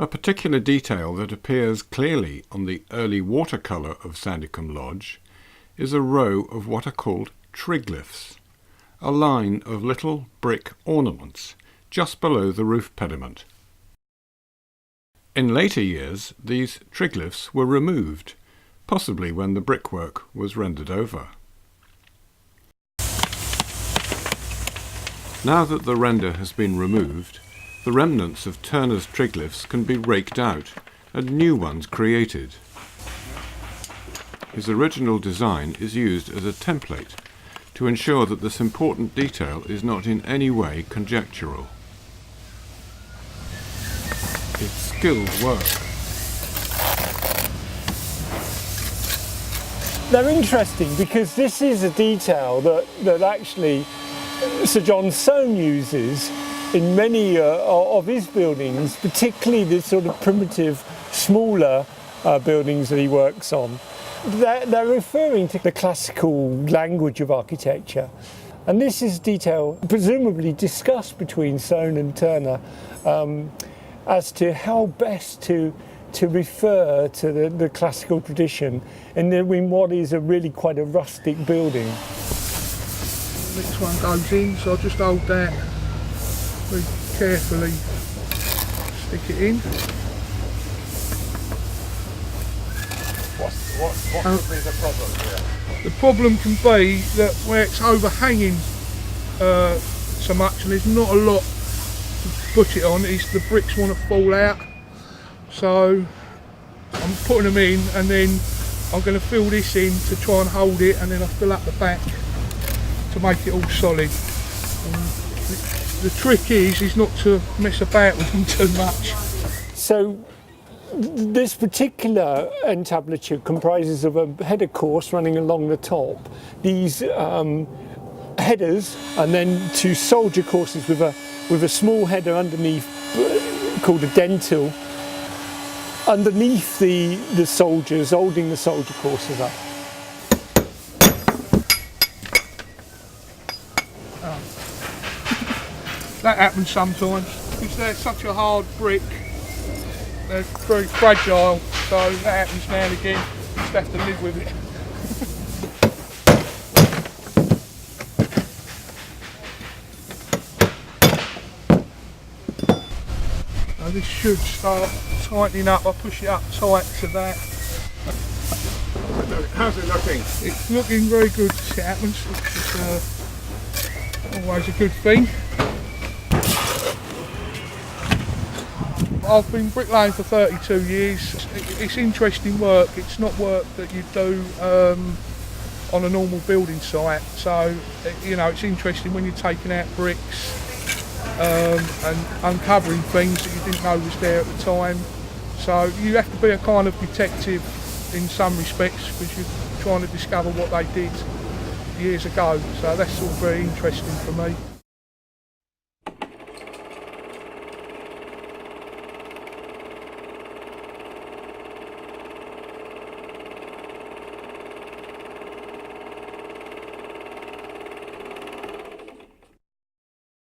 A particular detail that appears clearly on the early watercolour of Sandicombe Lodge is a row of what are called tryglyphs, a line of little brick ornaments just below the roof pediment. In later years, these tryglyphs were removed, possibly when the brickwork was rendered over. Now that the render has been removed, the remnants of Turner's tryglyphs can be raked out and new ones created. His original design is used as a template to ensure that this important detail is not in any way conjectural. It's skilled work. They're interesting because this is a detail that actually Sir John Soane uses in many of his buildings, particularly the sort of primitive, smaller buildings that he works on. They're referring to the classical language of architecture. And this is detail presumably discussed between Soane and Turner as to how best to refer to the classical tradition in what is a really quite a rustic building. Next one goes in, so I'll just hold that very carefully, stick it in. What could be the problem here? The problem can be that where it's overhanging so much and there's not a lot to put it on, is the bricks want to fall out. So I'm putting them in and then I'm going to fill this in to try and hold it, and then I'll fill up the back to make it all solid. The trick is not to mess about with them too much. So this particular entablature comprises of a header course running along the top, these headers, and then two soldier courses with a small header underneath called a dentil underneath the soldiers, holding the soldier courses up. That happens sometimes because they're such a hard brick, they're very fragile, so that happens now and again. You just have to live with it. Now this should start tightening up. I push it up tight to that. How's it looking? It's looking very good as it happens. It's always a good thing. I've been bricklaying for 32 years. It's interesting work. It's not work that you do on a normal building site. So, you know, it's interesting when you're taking out bricks and uncovering things that you didn't know was there at the time. So you have to be a kind of detective in some respects because you're trying to discover what they did years ago. So that's all very interesting for me.